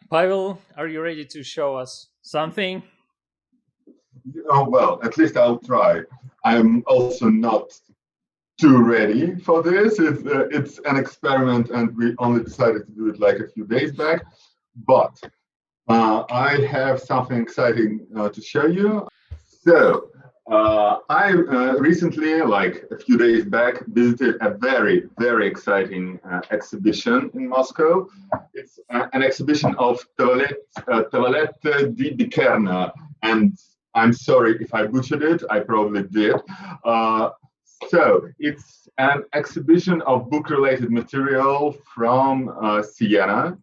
Pavel, are you ready to show us something? Oh, well, at least I'll try. I'm also not too ready for this. It's an experiment, and we only decided to do it like a few days back. But I have something exciting to show you. So, I recently, like a few days back, visited a very, very exciting exhibition in Moscow. It's an exhibition of Tavolette di Biccherna. And I'm sorry if I butchered it, I probably did. Uh, so, it's an exhibition of book related material from Siena.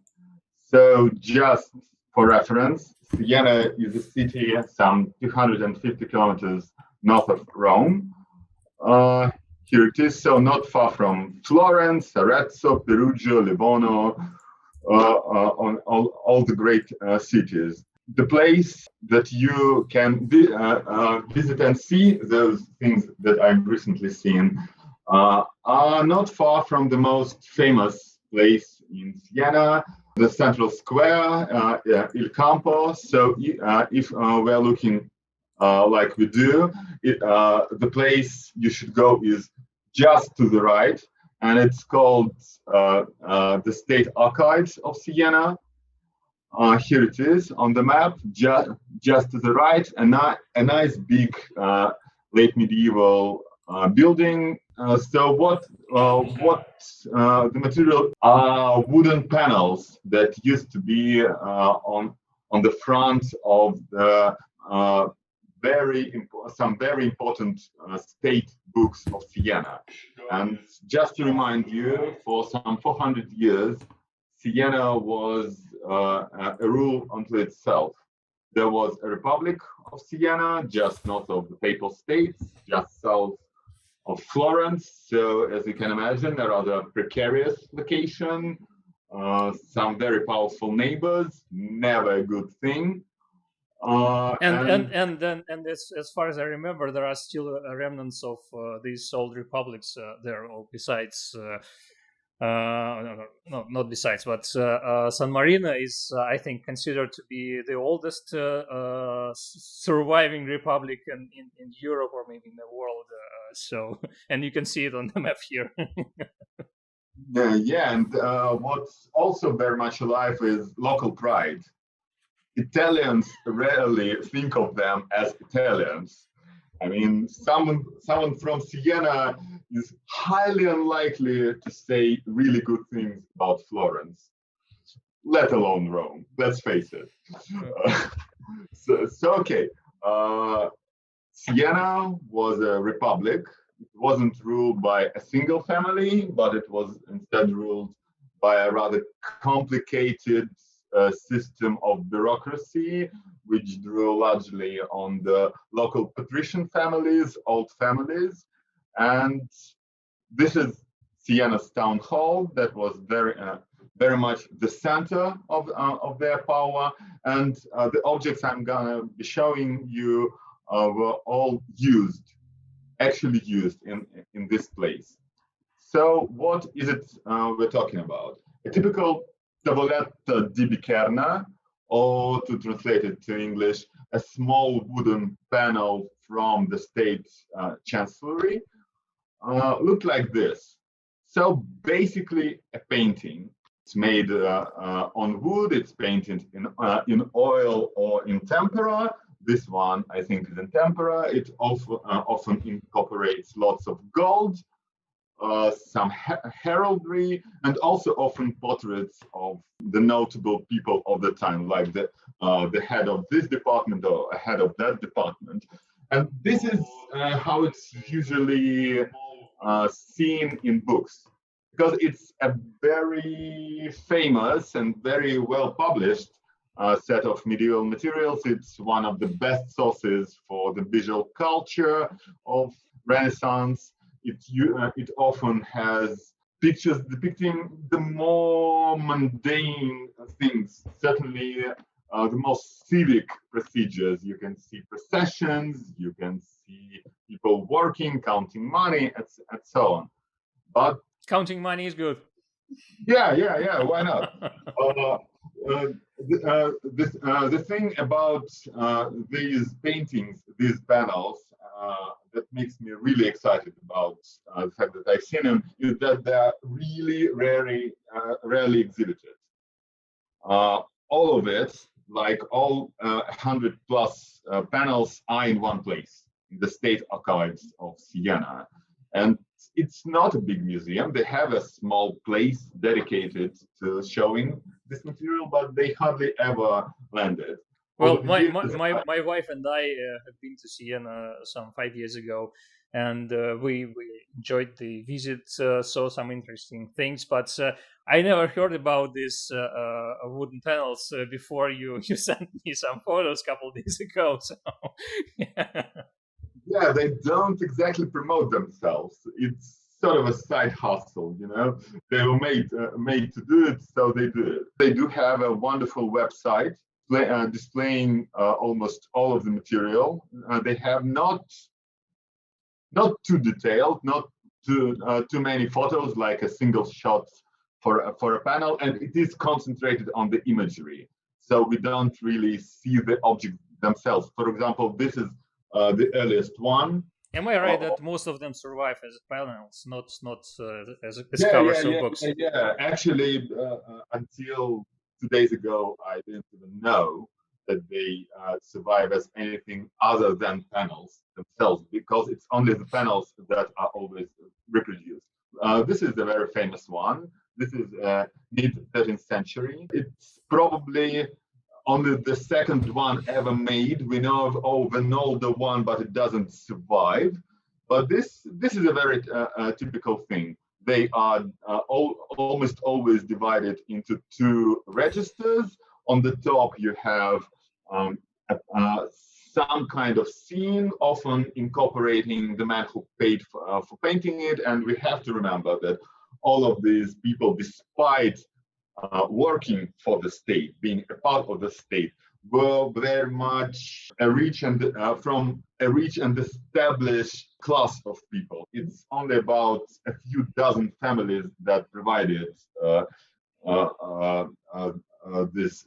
So, just for reference, Siena is a city some 250 kilometers north of Rome. Uh, Here it is, so not far from Florence, Arezzo, Perugia, Livorno, on all the great cities. The place that you can visit and see those things that I've recently seen are not far from the most famous place in Siena, the central square, Il Campo. So if we're looking like we do, the place you should go is just to the right, and it's called the State Archives of Siena. Here it is on the map, just to the right, a nice big late medieval building. So what the material are wooden panels that used to be on the front of the some very important state books of Siena. And just to remind you, for some 400 years, Siena was a rule unto itself. There was a Republic of Siena just north of the Papal States, just south of Florence. So, as you can imagine, a rather precarious location, some very powerful neighbors, never a good thing. And as far as I remember, there are still remnants of these old republics there. Besides, no, not besides, but San Marino is, I think, considered to be the oldest surviving republic in Europe or maybe in the world. So, and you can see it on the map here. Yeah, and what's also very much alive is local pride. Italians rarely think of them as Italians. I mean, someone from Siena is highly unlikely to say really good things about Florence, let alone Rome. Let's face it. Okay. Siena was a republic. It wasn't ruled by a single family, but it was instead ruled by a rather complicated system of bureaucracy, which drew largely on the local patrician families, old families. And this is Siena's town hall that was very much the center of their power. And the objects I'm going to be showing you were all actually used in this place. So what is it we're talking about? A typical Tavolette di Biccherna, or to translate it to English, a small wooden panel from the state chancellery, looked like this. So basically a painting. It's made on wood, it's painted in oil or in tempera. This one, I think, is in tempera. It often incorporates lots of gold, some heraldry, and also often portraits of the notable people of the time, like the head of this department or a head of that department. And this is how it's usually seen in books, because it's a very famous and very well published set of medieval materials. It's one of the best sources for the visual culture of Renaissance. It often has pictures depicting the more mundane things, certainly the most civic procedures. You can see processions, you can see people working, counting money, and so on. But counting money is good. yeah, why not? The thing about these paintings, these panels, that makes me really excited about the fact that I've seen them is that they're really rarely exhibited. All of it, like all 100 plus panels, are in one place in the State Archives of Siena. And it's not a big museum. They have a small place dedicated to showing this material, but they hardly ever landed. Well, my wife and I have been to Siena some 5 years ago, and we enjoyed the visit, saw some interesting things. But I never heard about these wooden panels before you sent me some photos a couple of days ago. So, yeah. Yeah, they don't exactly promote themselves. It's sort of a side hustle, you know. They were made to do it, so they do it. They do have a wonderful website displaying almost all of the material. They have not too detailed, not too many photos, like a single shot for a panel, and it is concentrated on the imagery. So we don't really see the object themselves. For example, this is the earliest one. Am I right that most of them survive as panels, not as Yeah, covers of books? yeah. Actually, until 2 days ago, I didn't even know that they survive as anything other than panels themselves, because it's only the panels that are always reproduced. This is a very famous one. This is mid 13th century. It's probably only the second one ever made. We know of an older one, but it doesn't survive. But this is a very typical thing. They are almost always divided into two registers. On the top, you have um, some kind of scene, often incorporating the man who paid for painting it. And we have to remember that all of these people, despite working for the state, being a part of the state, were very much from a rich and established class of people. It's only about a few dozen families that provided uh, uh, this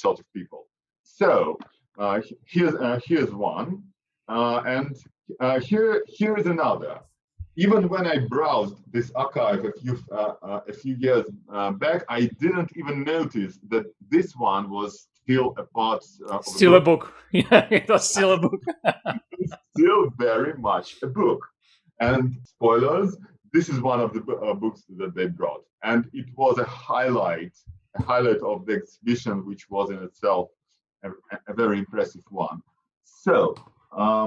sort of people. So here's one, and here is another. Even when I browsed this archive a few years back, I didn't even notice that this one was still a part of Still a book. Yeah, it was still a book. It's still very much a book. And spoilers, this is one of the books that they brought, and it was a highlight of the exhibition, which was in itself a very impressive one. So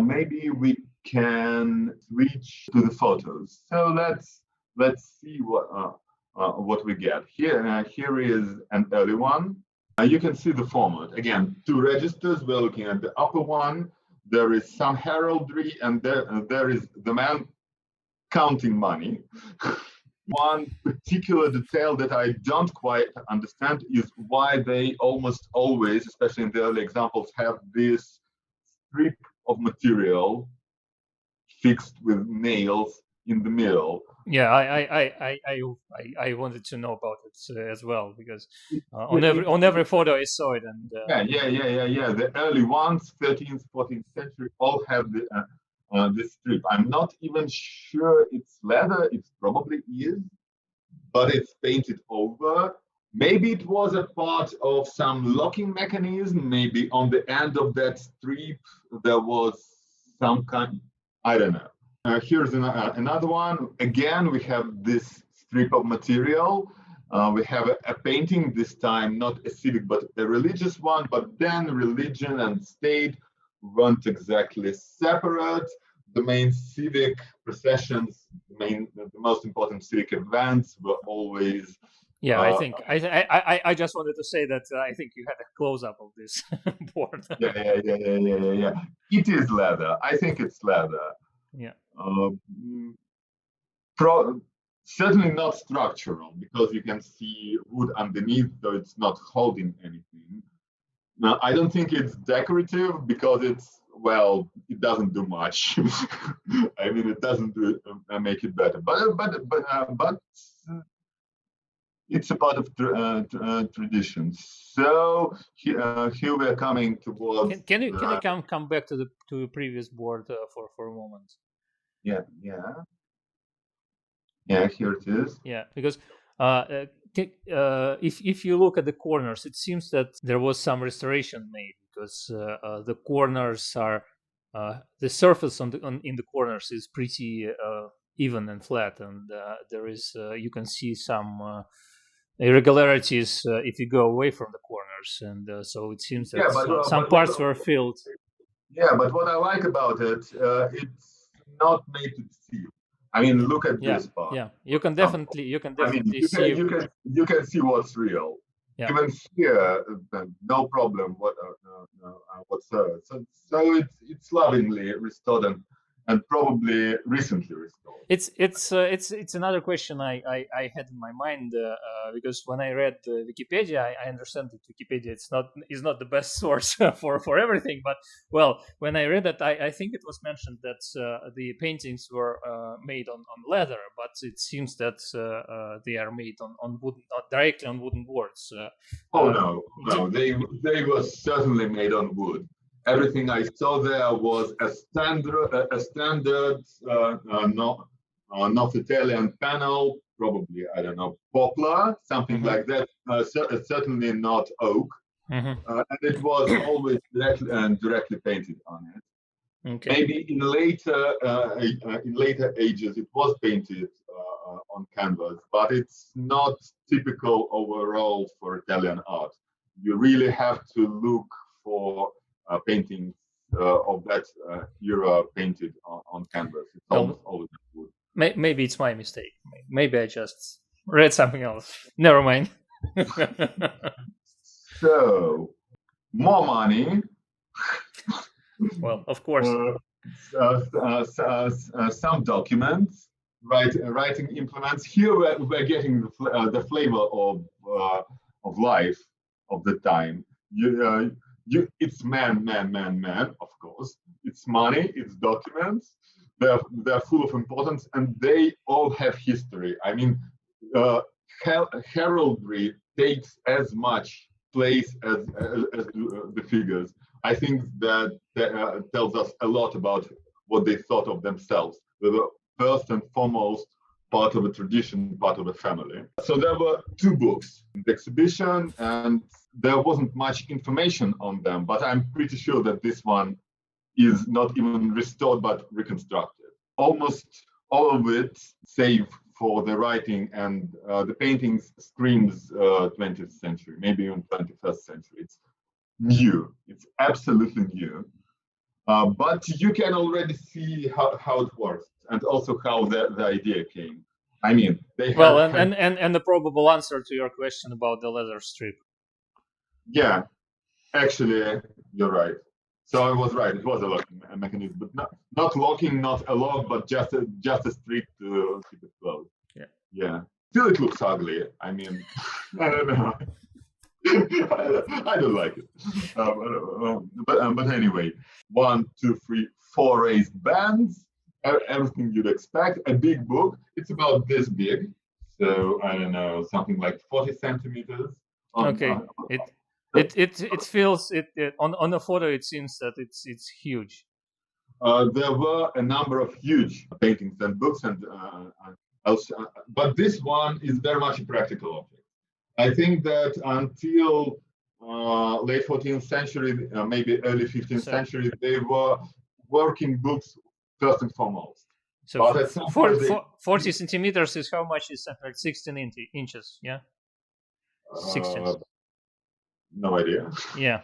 maybe we can switch to the photos. So let's see what we get here. Here is an early one. You can see the format. Again, two registers. We're looking at the upper one. There is some heraldry, and there is the man counting money. One particular detail that I don't quite understand is why they almost always, especially in the early examples, have this strip of material fixed with nails in the middle. Yeah, I wanted to know about it as well, because on every photo I saw it, and Yeah. The early ones, 13th, 14th century, all have this strip. I'm not even sure it's leather. It probably is, but it's painted over. Maybe it was a part of some locking mechanism. Maybe on the end of that strip there was some kind. I don't know. Here's another one. Again, we have this strip of material. We have a painting, this time not a civic but a religious one, but then religion and state weren't exactly separate. The main civic processions, the most important civic events were always. Yeah, I think I just wanted to say that I think you had a close up of this board. Yeah. It is leather. I think it's leather. Yeah. Certainly not structural, because you can see wood underneath, so it's not holding anything. Now, I don't think it's decorative, because it doesn't do much. I mean, it doesn't make it better. But It's a part of tradition. So here we're coming towards. Can you come back to the previous board for a moment? Yeah, yeah, yeah. Here it is. Yeah, because if you look at the corners, it seems that there was some restoration made, because the corners are the surface in the corners is pretty even and flat, and there is you can see some irregularities if you go away from the corners, and so it seems that Yeah, some parts were filled. yeah, but what I like about it, it's not made to deceive. I mean, look at Yeah, this part. yeah, you can Example. definitely see. You can see what's real. Yeah. Even here, no problem whatsoever. So it's lovingly restored and probably recently restored. It's another question I had in my mind, because when I read Wikipedia, I understand that Wikipedia is not the best source for everything. But well, when I read that, I think it was mentioned that the paintings were made on leather, but it seems that they are made on wooden, not directly on wooden boards. No, they were certainly made on wood. Everything I saw there was a standard North Italian panel, probably, I don't know, poplar, something like that. Certainly not oak. And it was always directly painted on it. Okay. Maybe in later ages it was painted on canvas, but it's not typical overall for Italian art. You really have to look for paintings of that era painted on canvas. It's almost always wood. Maybe it's my mistake. Maybe I just read something else. Never mind. So, more money. Well, of course. Some documents, writing implements. Here we're getting the flavor of life of the time. It's man, of course. It's money, it's documents. They're full of importance, and they all have history. I mean, heraldry takes as much place as the figures. I think that tells us a lot about what they thought of themselves. They were first and foremost part of a tradition, part of a family. So there were two books in the exhibition, and there wasn't much information on them, but I'm pretty sure that this one is not even restored but reconstructed. Almost all of it, save for the writing and the paintings, screams 20th century, maybe even 21st century. It's new. It's absolutely new. But you can already see how it works, and also how the idea came. I mean, they have. Well, and the probable answer to your question about the leather strip. Yeah, actually, you're right. So I was right. It was a locking mechanism, but not locking, not a lock, but just a strip to keep it closed. Yeah. Still, it looks ugly. I mean, I don't know. I don't like it. But anyway, 1, 2, 3, 4 raised bands. Everything you'd expect. A big book. It's about this big. So I don't know, something like 40 centimeters. Okay. It feels on the photo. It seems that it's huge. There were a number of huge paintings and books and else, but this one is very much a practical object. I think that until late 14th century, maybe early 15th century, they were working books first and foremost. So 40 centimeters is how much is that? Like 16 inches, yeah? 16. No idea. Yeah.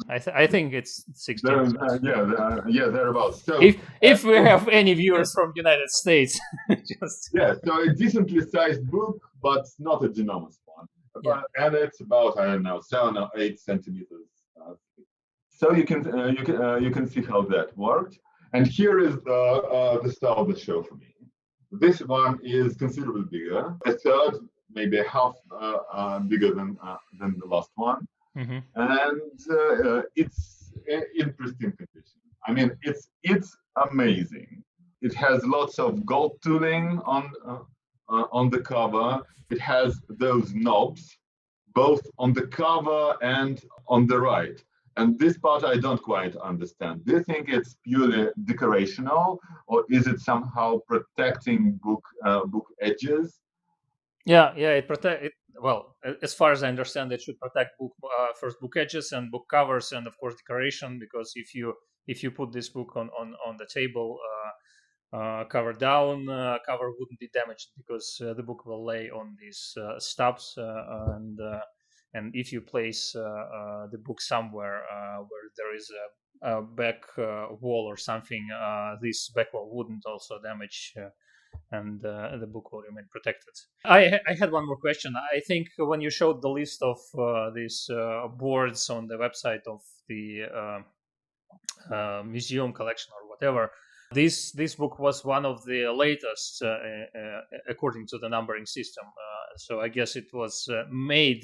I think it's 16. Thereabouts. So if we have any viewers from United States, so a decently sized book, but not a ginormous one. Yeah. And it's about, I don't know, 7 or 8 centimeters. So you can see how that worked. And here is the star of the show for me. This one is considerably bigger, a third, maybe a half bigger than the last one. Mm-hmm. And it's in pristine condition. I mean, it's amazing. It has lots of gold tooling on the cover, it has those knobs, both on the cover and on the right. And this part I don't quite understand. Do you think it's purely decorational, or is it somehow protecting book edges? Yeah, it protect it. Well, as far as I understand, it should protect first book edges and book covers, and of course decoration. Because if you put this book on the table, cover down, cover wouldn't be damaged because the book will lay on these stubs, and if you place the book somewhere where there is a back wall or something, this back wall wouldn't also damage. And the book will remain protected. I had one more question. I think when you showed the list of these boards on the website of the museum collection or whatever, this book was one of the latest according to the numbering system. So I guess it was made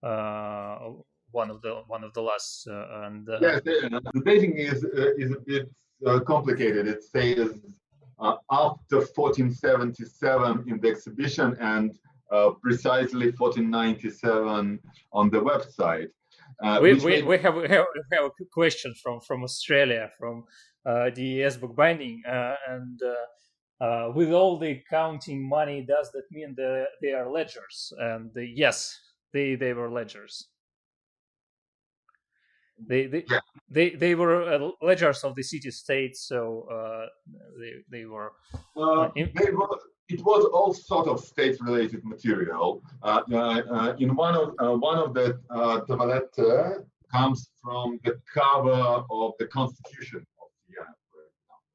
one of the last. Yes, the dating is a bit complicated. It says after 1477 in the exhibition and precisely 1497 on the website. We have a question from Australia, from the iBookBinding, and with all the counting money, does that mean they are ledgers? And yes, they were ledgers. Yeah. They were ledgers of the city states, so they were. It was all sort of state-related material. In one of the Tavolette comes from the cover of the Constitution of Siena, for example.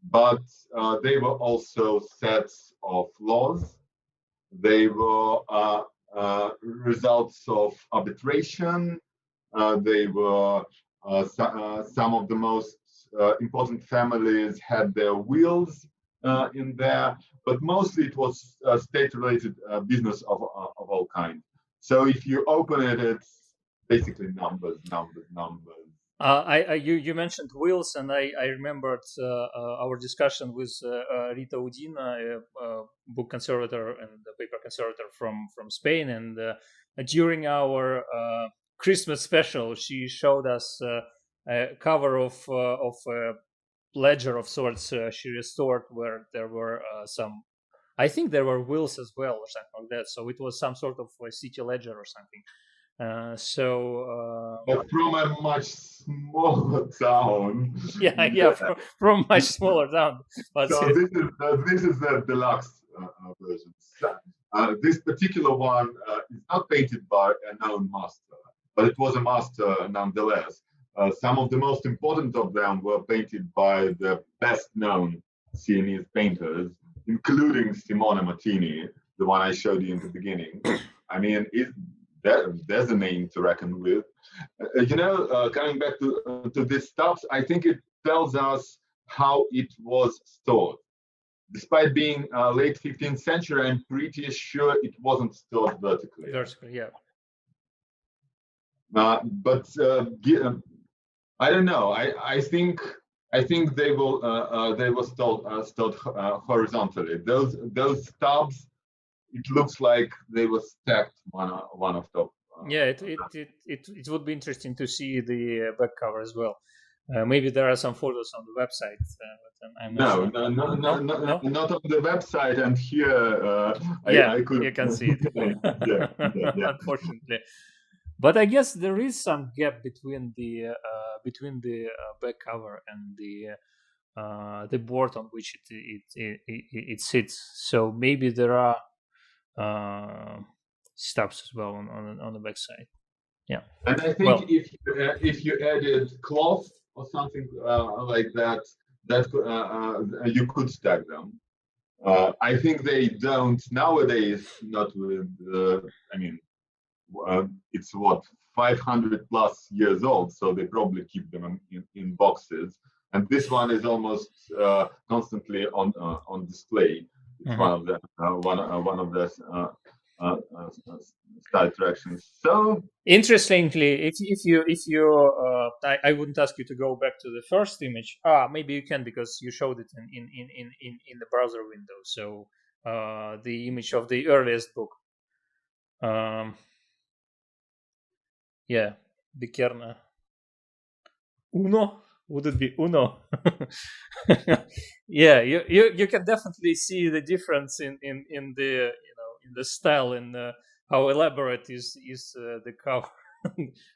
But they were also sets of laws. They were results of arbitration. They were some of the most important families had their wills in there, but mostly it was state-related business of all kinds. So if you open it, it's basically numbers. You mentioned wills, and I remembered our discussion with Rita Udina, a book conservator and a paper conservator from Spain, and during our Christmas special, she showed us a cover of a ledger of sorts she restored, where there were some. I think there were wills as well, or something like that. So it was some sort of a city ledger or something. But from a much smaller town. Yeah, from much smaller town. But so this is the deluxe version. This particular one is not painted by a known master, but it was a master nonetheless. Some of the most important of them were painted by the best known Sienese painters, including Simone Martini, the one I showed you in the beginning. I mean, there's a name to reckon with. Coming back to these stuffs, I think it tells us how it was stored. Despite being late 15th century, I'm pretty sure it wasn't stored vertically. Vertically, yeah. But I don't know. I think they were stored horizontally. Those stubs, it looks like they were stacked one on top. Yeah, it would be interesting to see the back cover as well. Maybe there are some photos on the website. But I'm not sure. No, not on the website. And here, I could. You can see it. yeah. Unfortunately, but I guess there is some gap between the back cover and the board on which it sits. So maybe there are stubs as well on the back side. Yeah. And I think if you added cloth or something like that, you could stack them. I think they don't nowadays. Not with. It's what 500 plus years old, so they probably keep them in boxes. And this one is almost constantly on display. It's one of the style attractions. So interestingly, if you I wouldn't ask you to go back to the first image. Maybe you can, because you showed it in the browser window. So the image of the earliest book. Yeah, Biccherna. Uno? Would it be Uno? Yeah, you can definitely see the difference in the in the style and how elaborate is the cover.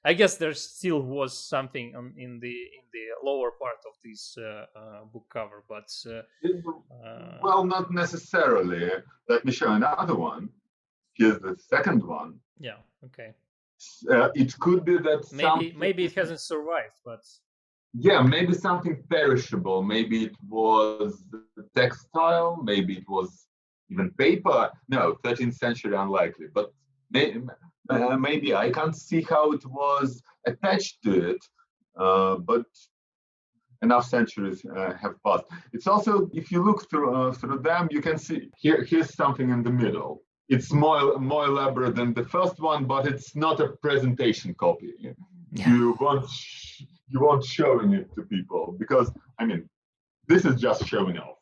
I guess there still was something in the lower part of this book cover, but Well, not necessarily. Let me show another one. Here's the second one. yeah, okay. It could be that Maybe it hasn't survived, but yeah, maybe something perishable. Maybe it was textile. Maybe it was even paper. No, 13th century unlikely. But maybe I can't see how it was attached to it. But enough centuries have passed. It's also, if you look through them, you can see here's something in the middle. It's more elaborate than the first one, but it's not a presentation copy. yeah. You won't showing it to people because I mean this is just showing off.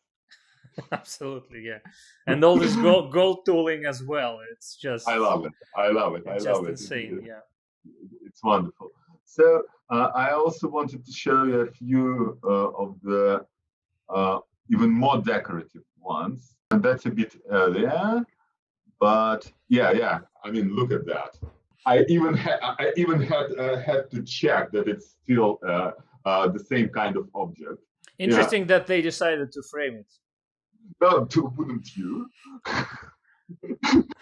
Absolutely, yeah, and all this gold tooling as well. It's just I love it. I love it. It's I love just it. insane. Yeah. It's wonderful. So I also wanted to show you a few of the even more decorative ones, and that's a bit earlier. But yeah. I mean, look at that. I even had to check that it's still the same kind of object. Interesting that they decided to frame it. No, wouldn't you?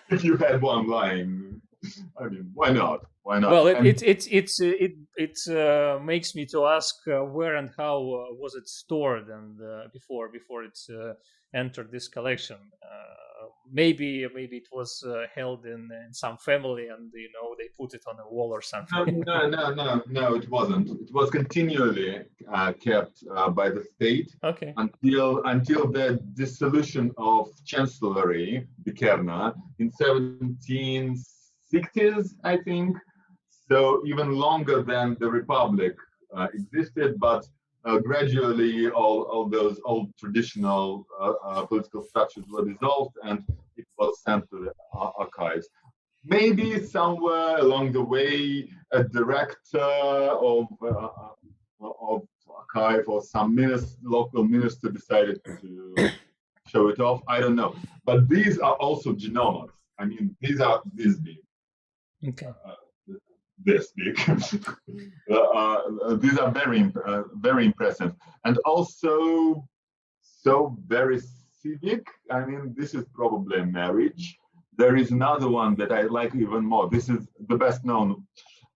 If you had one lying, I mean, why not? Why not? Well, it makes me to ask where and how was it stored and before it entered this collection. Maybe it was held in some family, and they put it on a wall or something. No. It wasn't. It was continually kept by the state Okay. until the dissolution of chancellery, Biccherna, in 1760s, I think. So even longer than the republic existed, but gradually all those old traditional political structures were dissolved and it was sent to the archives. Maybe somewhere along the way, a director of archive or some local minister decided to show it off. I don't know. But these are also genomas. I mean, these are this big. Okay. This big. These are very impressive, and also so very civic. I mean, this is probably a marriage. There is another one that I like even more. This is the best known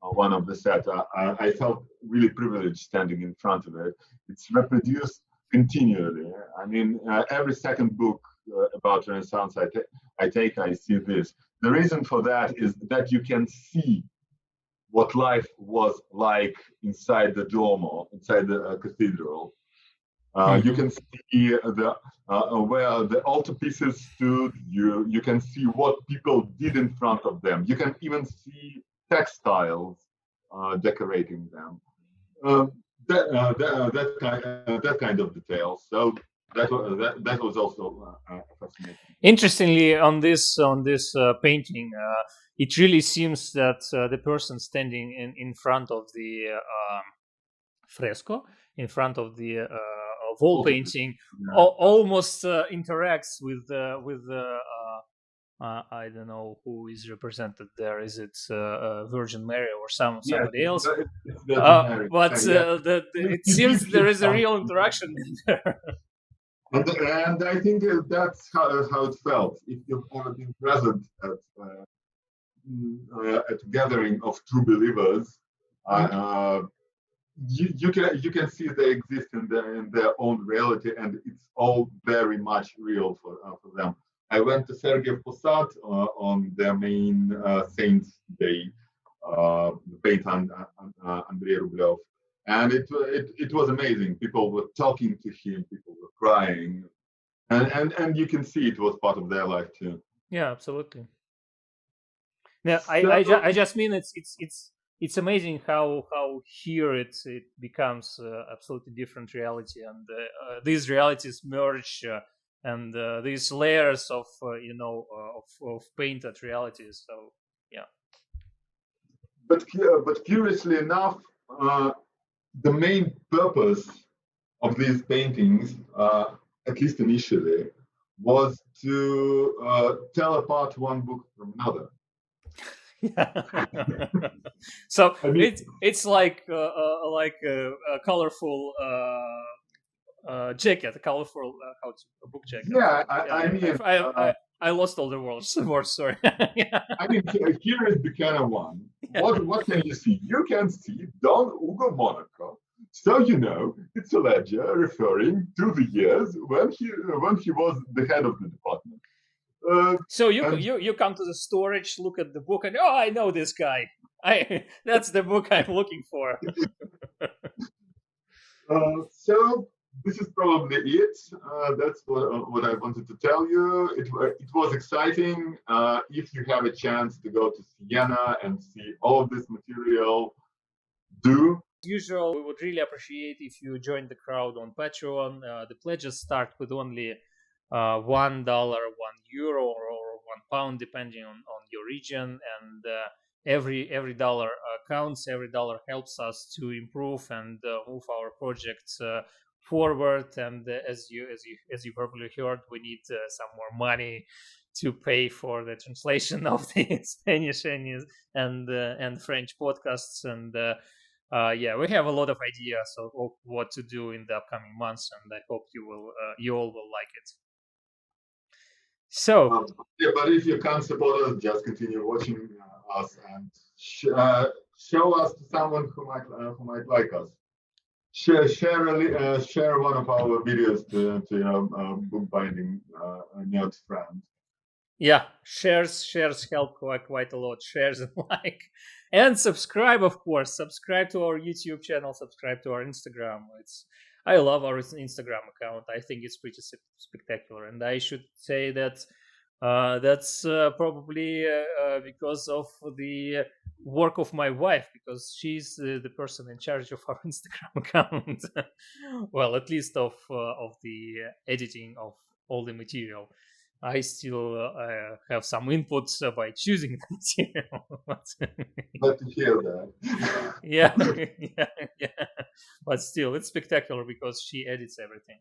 one of the set. I felt really privileged standing in front of it. It's reproduced continually. I mean, every second book about Renaissance I see this. The reason for that is that you can see what life was like inside the Duomo, inside the cathedral. You can see where the altarpieces stood. You can see what people did in front of them. You can even see textiles decorating them. That kind of detail. So that was also fascinating. Interestingly, on this painting, it really seems that the person standing in front of the fresco, in front of the wall painting, almost interacts with I don't know who is represented there. Is it Virgin Mary or somebody else? But it seems there is a real interaction in there. And I think that's how it felt. If you've ever been present at a gathering of true believers, you can see they exist in their own reality, and it's all very much real for them. I went to Sergiev Posad on their main Saints Day, the paint Andrei Rublev, and it was amazing. People were talking to him, people were crying, and you can see it was part of their life too. Yeah, absolutely. Yeah, I just mean it's amazing how here it becomes absolutely different reality, and these realities merge and these layers of of painted realities. So yeah. But curiously enough, the main purpose of these paintings, at least initially, was to tell apart one book from another. Yeah. So I mean, it's like a colorful jacket, a colorful a book jacket. yeah, Yeah, I mean, I lost all the words. Sorry. Yeah. I mean, here is Biccherna one. Yeah. What can you see? You can see Don Ugo Monaco. So you know it's a ledger referring to the years when he was the head of the department. So you And you come to the storage, look at the book, and oh, I know this guy. That's the book I'm looking for. so this is probably it. That's what I wanted to tell you. It was exciting. If you have a chance to go to Siena and see all of this material, do. As usual, we would really appreciate if you join the crowd on Patreon. The pledges start with only $1, €1, or £1, depending on your region, and every dollar counts. Every dollar helps us to improve and move our projects forward. And as you probably heard, we need some more money to pay for the translation of the Spanish and French podcasts. And yeah, we have a lot of ideas of what to do in the upcoming months, and I hope you all will like it. So Yeah, but if you can't support us, just continue watching us and show us to someone who might like us. Share one of our videos to your bookbinding nerd friend. yeah, shares help quite a lot. Shares and like, and subscribe, of course. Subscribe to our YouTube channel. Subscribe to our Instagram. I love our Instagram account. I think it's pretty spectacular, and I should say that that's probably because of the work of my wife, because she's the person in charge of our Instagram account. Well, at least of the editing of all the material. I still have some inputs by choosing the material. Glad to hear that. Yeah, yeah, yeah. But still, it's spectacular because she edits everything.